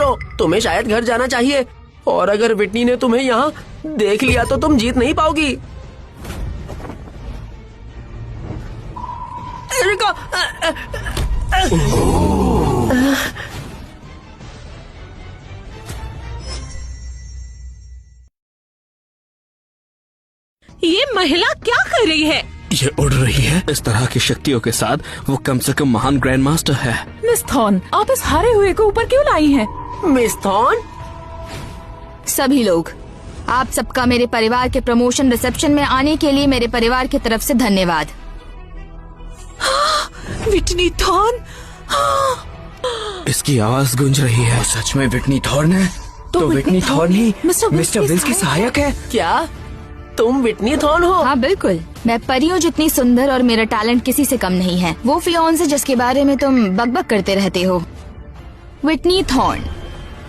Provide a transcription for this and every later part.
करो, तुम्हें शायद घर जाना चाहिए। और अगर विटनी ने तुम्हें यहाँ देख लिया तो तुम जीत नहीं पाओगी। रुको। ये महिला क्या कर रही है? ये उड़ रही है। इस तरह की शक्तियों के साथ वो कम से कम महान ग्रैंड मास्टर है। मिस थॉर्न, आप इस हारे हुए को ऊपर क्यों लाई हैं? मिस थॉर्न, सभी लोग, आप सबका मेरे परिवार के प्रमोशन रिसेप्शन में आने के लिए मेरे परिवार की तरफ से धन्यवाद। विटनी थॉर्न, इसकी आवाज गूंज रही है। सच में विटनी थॉर्न है? तो विटनी थॉर्न ही मिस्टर विल्स की सहायक है? क्या तुम विटनी थॉर्न हो? हाँ बिल्कुल, मैं परियों जितनी सुंदर और मेरा टैलेंट किसी से कम नहीं है। वो फियोंसे जिसके बारे में तुम बकबक करते रहते हो, विटनी थॉर्न।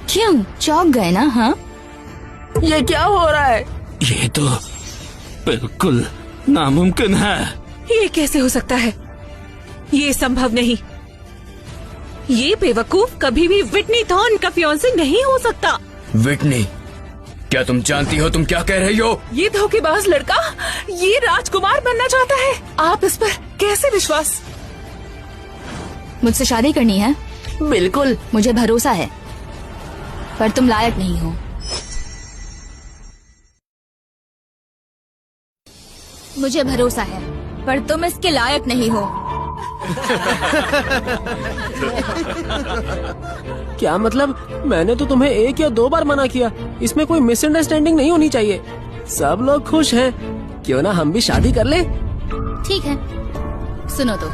क्यों चौंक गए ना? हाँ, ये क्या हो रहा है? ये तो बिल्कुल नामुमकिन है। ये कैसे हो सकता है? ये संभव नहीं। ये बेवकूफ कभी भी विटनी थॉर्न का फियोंसे नहीं हो सकता। विटनी, क्या तुम जानती हो तुम क्या कह रही हो? ये धोखेबाज लड़का ये राजकुमार बनना चाहता है। आप इस पर कैसे विश्वास? मुझसे शादी करनी है? बिल्कुल, मुझे भरोसा है, पर तुम लायक नहीं हो। मुझे भरोसा है, पर तुम इसके लायक नहीं हो। क्या मतलब? मैंने तो तुम्हें 1 या 2 बार मना किया। इसमें कोई मिसअंडरस्टैंडिंग नहीं होनी चाहिए। सब लोग खुश हैं, क्यों ना हम भी शादी कर लें? ठीक है, सुनो तो।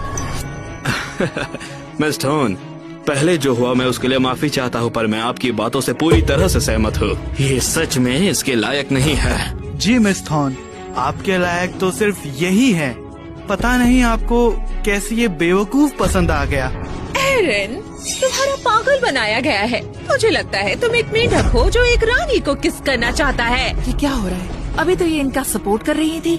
मिस थॉर्न, पहले जो हुआ मैं उसके लिए माफी चाहता हूँ, पर मैं आपकी बातों से पूरी तरह से सहमत हूँ। ये सच में इसके लायक नहीं है। जी मिस थॉर्न, आपके लायक तो सिर्फ यही है। पता नहीं आपको कैसे ये बेवकूफ पसंद आ गया। एरन, तुम्हारा पागल बनाया गया है। मुझे लगता है तुम एक मेढक हो जो एक रानी को किस करना चाहता है। ये क्या हो रहा है? अभी तो ये इनका सपोर्ट कर रही थी।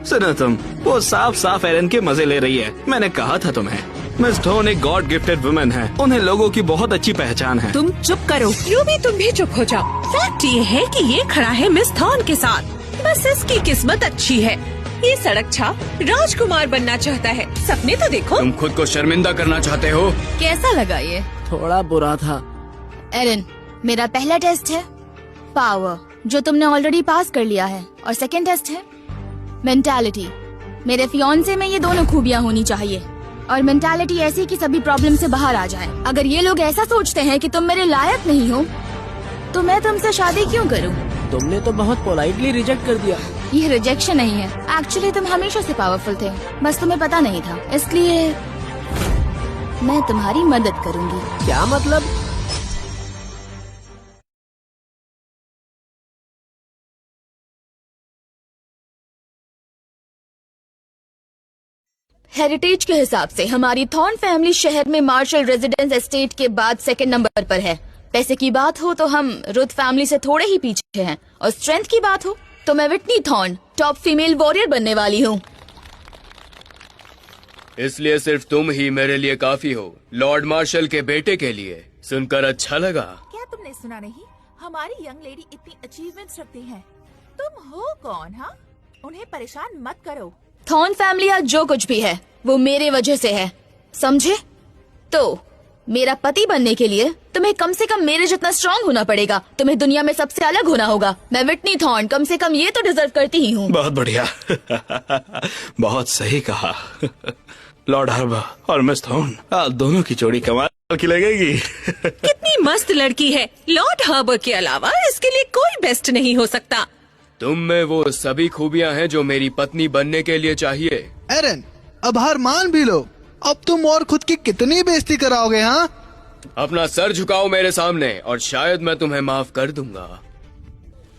सुनो तुम, वो साफ साफ एरन के मजे ले रही है। मैंने कहा था तुम्हें, मिस थॉर्न एक गॉड गिफ्टेड वुमेन है। उन्हें लोगों की बहुत अच्छी पहचान है। तुम चुप करो। यूँ भी तुम भी चुप हो जाओ। फैक्ट ये है कि ये खड़ा है मिस थॉर्न के साथ। बस इसकी किस्मत अच्छी है। ये सड़क छाप राजकुमार बनना चाहता है। सपने तो देखो। तुम खुद को शर्मिंदा करना चाहते हो? कैसा लगा ये? थोड़ा बुरा था। एरन, मेरा पहला टेस्ट है पावर, जो तुमने ऑलरेडी पास कर लिया है, और सेकंड टेस्ट है मेंटालिटी। मेरे फियोंसे में ये दोनों खूबियाँ होनी चाहिए, और मेंटालिटी ऐसी कि सभी प्रॉब्लम से बाहर आ जाए। अगर ये लोग ऐसा सोचते हैं कि तुम मेरे लायक नहीं हो, तो मैं तुमसे शादी क्यों करूं? तुमने तो बहुत पोलाइटली रिजेक्ट कर दिया। ये रिजेक्शन नहीं है, एक्चुअली तुम हमेशा से पावरफुल थे, बस तुम्हें पता नहीं था। इसलिए मैं तुम्हारी मदद करूंगी। क्या मतलब? हेरिटेज के हिसाब से हमारी थॉर्न फैमिली शहर में मार्शल रेजिडेंस एस्टेट के बाद 2nd नंबर पर है। पैसे की बात हो तो हम रुथ फैमिली से थोड़े ही पीछे हैं, और स्ट्रेंथ की बात हो तो मैं Whitney thorn top female warrior बनने वाली हूँ। इसलिए सिर्फ तुम ही मेरे लिए काफी हो, लॉर्ड मार्शल के बेटे के लिए। सुनकर अच्छा लगा। क्या तुमने सुना नहीं? हमारी यंग लेडी इतनी अचीवमेंट्स रखती हैं। तुम हो कौन? हाँ, उन्हें परेशान मत करो। थॉर्न फैमिली आज जो कुछ भी है वो मेरे वजह से है, समझे? तो मेरा पति बनने के लिए तुम्हें कम से कम मेरे जितना स्ट्रांग होना पड़ेगा। तुम्हें दुनिया में सबसे अलग होना होगा। मैं विटनी थॉर्न कम से कम ये तो डिजर्व करती ही हूँ। बहुत बढ़िया। बहुत सही कहा। लॉर्ड हार्बर और मिस थॉर्न, आप दोनों की जोड़ी कमाल की लगेगी। कितनी मस्त लड़की है। लॉर्ड हार्बर के अलावा इसके लिए कोई बेस्ट नहीं हो सकता। तुम में वो सभी खूबियाँ हैं जो मेरी पत्नी बनने के लिए चाहिए। एरन, अब हार मान भी लो। अब तुम और खुद की कितनी बेइज्जती कराओगे? हाँ, अपना सर झुकाओ मेरे सामने और शायद मैं तुम्हें माफ कर दूंगा।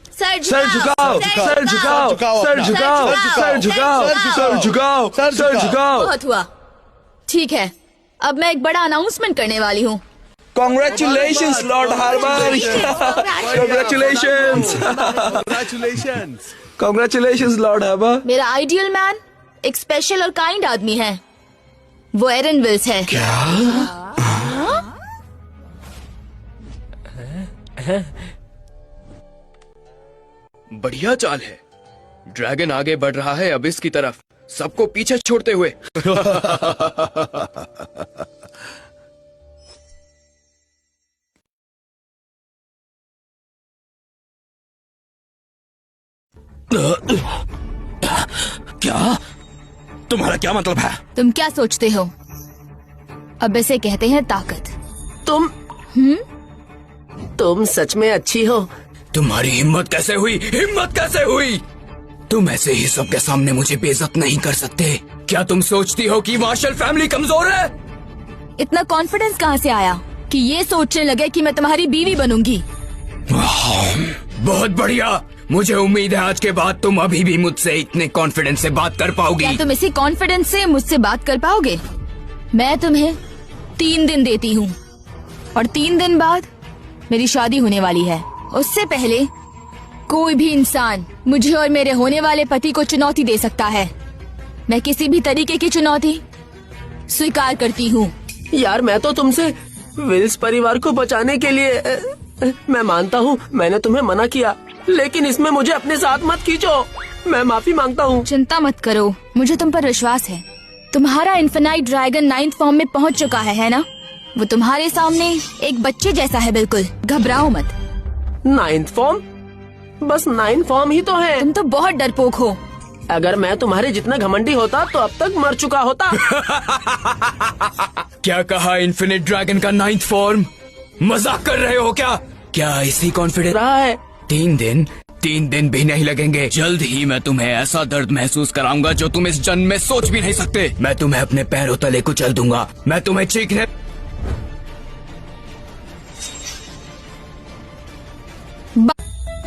सर सर झुकाओ, सर झुकाओ, सर झुकाओ, सर झुकाओ, सर झुकाओ, सर झुकाओ। बहुत हुआ। ठीक है, अब मैं एक बड़ा अनाउंसमेंट करने वाली हूँ। Congratulations, Lord Harbour! Congratulations! Congratulations! Congratulations, Lord Harbour! मेरा आइडियल मैन एक स्पेशल और काइंड आदमी है। वो एरन विल्स है। क्या? बढ़िया चाल है। ड्रैगन आगे बढ़ रहा है अबिस की तरफ, सबको पीछे छोड़ते हुए। क्या? तुम्हारा क्या मतलब है? तुम क्या सोचते हो? अब इसे कहते हैं ताकत। तुम सच में अच्छी हो। तुम्हारी हिम्मत कैसे हुई? हिम्मत कैसे हुई? तुम ऐसे ही सबके सामने मुझे बेइज्जत नहीं कर सकते। क्या तुम सोचती हो कि मार्शल फैमिली कमजोर है? इतना कॉन्फिडेंस कहाँ से आया कि ये सोचने लगे कि मैं तुम्हारी बीवी बनूंगी? बहुत बढ़िया। मुझे उम्मीद है आज के बाद तुम अभी भी मुझसे इतने कॉन्फिडेंस से बात कर पाओगी। क्या तुम इसी कॉन्फिडेंस से मुझसे बात कर पाओगे? मैं तुम्हें 3 दिन देती हूँ और 3 दिन बाद मेरी शादी होने वाली है। उससे पहले कोई भी इंसान मुझे और मेरे होने वाले पति को चुनौती दे सकता है। मैं किसी भी तरीके की चुनौती स्वीकार करती हूँ। यार मैं तो तुमसे विल्स परिवार को बचाने के लिए मैं मानता हूँ मैंने तुम्हें मना किया, लेकिन इसमें मुझे अपने साथ मत खींचो। मैं माफी मांगता हूँ। चिंता मत करो, मुझे तुम पर विश्वास है। तुम्हारा इन्फिनाइट ड्रैगन 9th फॉर्म में पहुँच चुका है ना? वो तुम्हारे सामने एक बच्चे जैसा है, बिल्कुल घबराओ मत। 9th form? बस 9 फॉर्म ही तो है। तुम तो बहुत डरपोक हो। अगर मैं तुम्हारे जितना घमंडी होता तो अब तक मर चुका होता। क्या कहा? इन्फिनिट ड्रैगन का 9th फॉर्म? मजाक कर रहे हो क्या? क्या इसी कॉन्फिडेंस रहा है? 3 दिन भी नहीं लगेंगे। जल्द ही मैं तुम्हें ऐसा दर्द महसूस कराऊंगा जो तुम इस जन्म में सोच भी नहीं सकते। मैं तुम्हें अपने पैरों तले कुचल दूंगा। मैं तुम्हें चीखने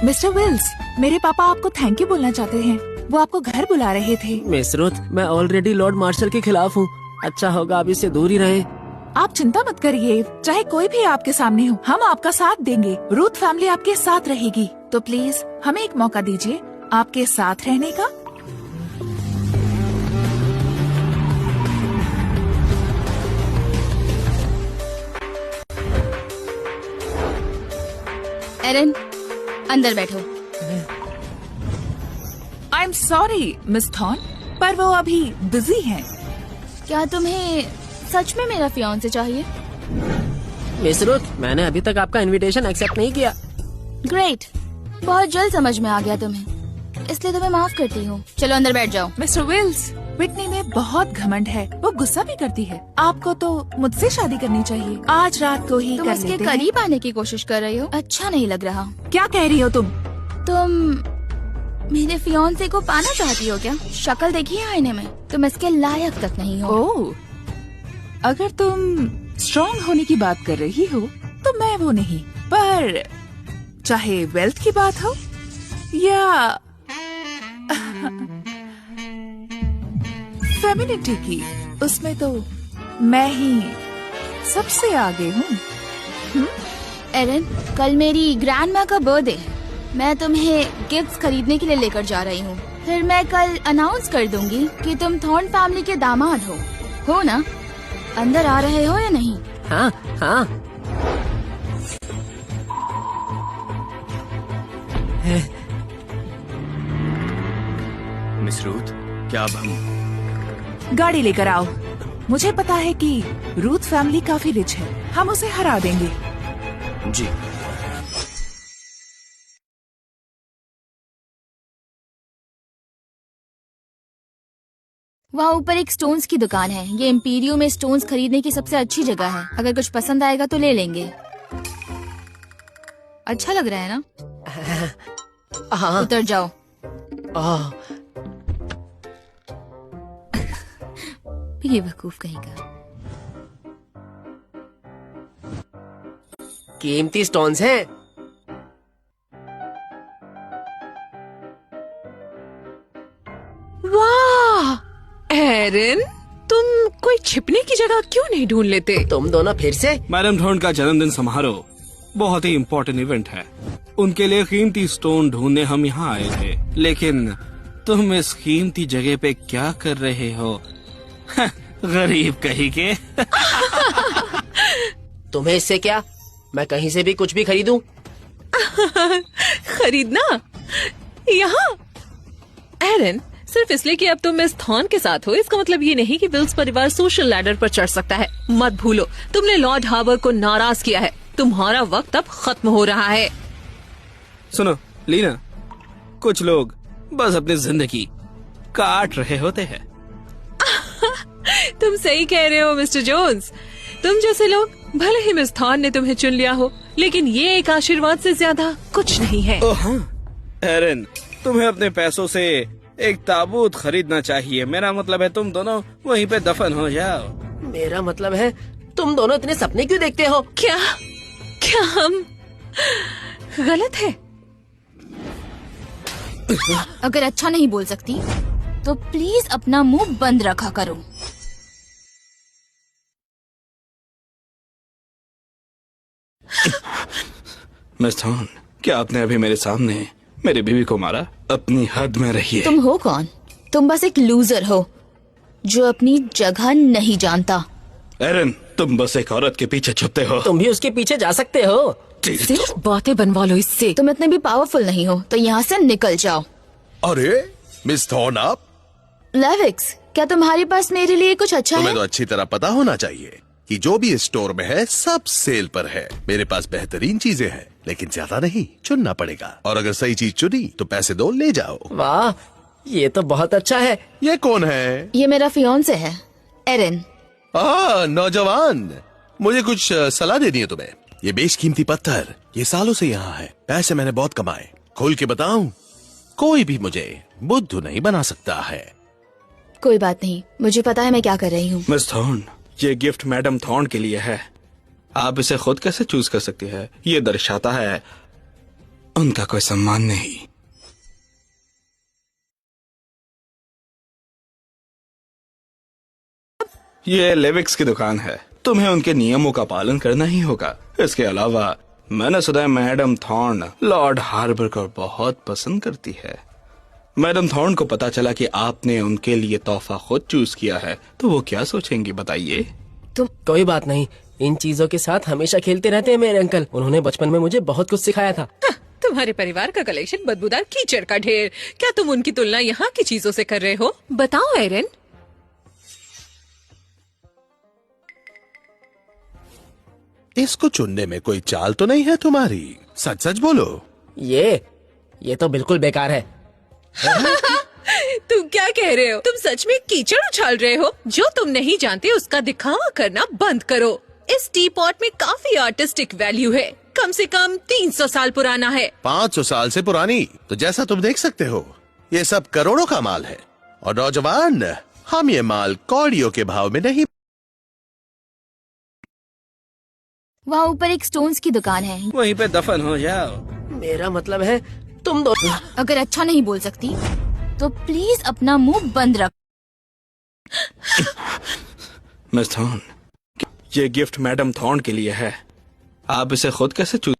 मिस्टर विल्स, मेरे पापा आपको थैंक यू बोलना चाहते हैं। वो आपको घर बुला रहे थे। मिस रुथ, मैं ऑलरेडी लॉर्ड मार्शल के खिलाफ हूँ। अच्छा होगा आप इससे दूर ही रहे। आप चिंता मत करिए, चाहे कोई भी आपके सामने हो, हम आपका साथ देंगे। रूथ फैमिली आपके साथ रहेगी। तो प्लीज हमें एक मौका दीजिए आपके साथ रहने का। एरन, अंदर बैठो। I am sorry miss thorn, पर वो अभी बिजी हैं। क्या तुम्हें सच में मेरा फियांसे चाहिए? मिस रुथ, मैंने अभी तक आपका इनविटेशन एक्सेप्ट नहीं किया। ग्रेट, बहुत जल्द समझ में आ गया तुम्हें, इसलिए तुम्हें माफ करती हूँ। चलो अंदर बैठ जाओ। मिस्टर विल्स, विटनी में बहुत घमंड है, वो गुस्सा भी करती है। आपको तो मुझसे शादी करनी चाहिए। आज रात को ही तुम कर उसके लेते हैं। करीब आने की कोशिश कर रही हो। अच्छा नहीं लग रहा। क्या कह रही हो तुम? तुम मेरे फियांसे को पाना चाहती हो क्या? शक्ल देखी है आईने में, तुम इसके लायक तक नहीं हो। ओह, अगर तुम स्ट्रॉन्ग होने की बात कर रही हो तो मैं वो नहीं, पर चाहे वेल्थ की बात हो या फेमिनिटी की, उसमें तो मैं ही सबसे आगे हूँ। एरन, कल मेरी ग्रैंड माँ का बर्थडे है। मैं तुम्हें गिफ्ट्स खरीदने के लिए लेकर जा रही हूँ। फिर मैं कल अनाउंस कर दूंगी कि तुम थॉर्न फैमिली के दामाद हो ना? अंदर आ रहे हो या नहीं? हाँ हाँ। मिस रूथ, क्या अब हम गाड़ी लेकर आओ। मुझे पता है कि रूथ फैमिली काफी रिच है, हम उसे हरा देंगे। जी। वहाँ ऊपर एक स्टोन्स की दुकान है। ये इम्पीरियो में स्टोन्स खरीदने की सबसे अच्छी जगह है। अगर कुछ पसंद आएगा तो ले लेंगे। अच्छा लग रहा है ना? हाँ। उतर जाओ। बेवकूफ कहीं का। कीमती स्टोन्स हैं। वाह एरन, तुम कोई छिपने की जगह क्यों नहीं ढूंढ लेते? तुम दोनों फिर से? मैडम थॉर्न का जन्मदिन समारोह बहुत ही इम्पोर्टेंट इवेंट है। उनके लिए कीमती स्टोन ढूंढने हम यहाँ आए थे, लेकिन तुम इस कीमती जगह पे क्या कर रहे हो? गरीब कहीं के। तुम्हें इससे क्या? मैं कहीं से भी कुछ भी खरीदूं? खरीदना यहाँ? एरन, सिर्फ इसलिए कि अब तुम मिस थॉर्न के साथ हो, इसका मतलब ये नहीं कि विल्स परिवार सोशल लैडर पर चढ़ सकता है। मत भूलो, तुमने लॉर्ड हार्बर को नाराज किया है। तुम्हारा वक्त अब खत्म हो रहा है। सुनो लीना, कुछ लोग बस अपनी जिंदगी काट रहे होते हैं। तुम सही कह रहे हो मिस्टर जोन्स। तुम जैसे लोग, भले ही मिस थॉर्न ने तुम्हें चुन लिया हो, लेकिन ये एक आशीर्वाद से ज्यादा कुछ नहीं है। ओह हाँ, एरन, तुम्हें अपने पैसों से एक ताबूत खरीदना चाहिए। मेरा मतलब है तुम दोनों वहीं पे दफन हो जाओ। मेरा मतलब है तुम दोनों इतने सपने क्यों देखते हो? क्या क्या हम गलत है? अगर अच्छा नहीं बोल सकती तो प्लीज अपना मुंह बंद रखा करो। मिस थॉर्न, क्या आपने अभी मेरे सामने मेरी बीवी को मारा? अपनी हद में रहिए। तुम हो कौन? तुम बस एक लूजर हो जो अपनी जगह नहीं जानता। एरन, तुम बस एक औरत के पीछे छुपते हो। तुम भी उसके पीछे जा सकते हो। सिर्फ बातें बनवा लो इससे। तुम इतने भी पावरफुल नहीं हो तो यहाँ से निकल जाओ। अरे मिस थॉर्न, आप? लेविक्स, क्या तुम्हारे पास मेरे लिए कुछ अच्छा तुम्हें है? तो अच्छी तरह पता होना चाहिए कि जो भी स्टोर में है सब सेल पर है। मेरे पास बेहतरीन चीजें हैं, लेकिन ज्यादा नहीं, चुनना पड़ेगा। और अगर सही चीज चुनी तो पैसे दो, ले जाओ। वाह, ये तो बहुत अच्छा है। ये कौन है? ये मेरा फियोंसे है, एरन। नौजवान, मुझे कुछ सलाह देनी है तुम्हें। ये बेशकीमती पत्थर ये सालों से यहाँ है। पैसे मैंने बहुत कमाए। खोल के बताऊं, कोई भी मुझे बुद्धू नहीं बना सकता है। कोई बात नहीं, मुझे पता है मैं क्या कर रही हूँ। मिस थॉर्न, ये गिफ्ट मैडम थॉर्न के लिए है। आप इसे खुद कैसे चूज कर सकती है? ये दर्शाता है उनका कोई सम्मान नहीं। ये लेविक्स की दुकान है, तुम्हें उनके नियमों का पालन करना ही होगा। इसके अलावा मैंने सुना है मैडम थॉर्न लॉर्ड हार्बर को बहुत पसंद करती है। मैडम थॉर्न को पता चला कि आपने उनके लिए तोहफा खुद चूज किया है, तो वो क्या सोचेंगी बताइए? तुम कोई बात नहीं, इन चीजों के साथ हमेशा खेलते रहते हैं मेरे अंकल। उन्होंने बचपन में मुझे बहुत कुछ सिखाया था। तुम्हारे परिवार का कलेक्शन बदबूदार कीचड़ का ढेर। क्या तुम उनकी तुलना यहाँ की चीजों से कर रहे हो? बताओ एरन। इसको चुनने में कोई चाल तो नहीं है तुम्हारी? सच सच बोलो। ये तो बिल्कुल बेकार है। तुम क्या कह रहे हो? तुम सच में कीचड़ उछाल रहे हो? जो तुम नहीं जानते उसका दिखावा करना बंद करो। इस टी पॉट में काफी आर्टिस्टिक वैल्यू है। कम से कम 300 साल पुराना है। 500 साल से पुरानी? तो जैसा तुम देख सकते हो, ये सब करोड़ों का माल है। और नौजवान, हम ये माल कौड़ियों के भाव में नहीं। वहाँ ऊपर एक स्टोन्स की दुकान है। वहीं पे दफन हो जाओ। मेरा मतलब है तुम दो। अगर अच्छा नहीं बोल सकती तो प्लीज अपना मुंह बंद रख। मिस थॉर्न, ये गिफ्ट मैडम थॉर्न के लिए है। आप इसे खुद कैसे चूज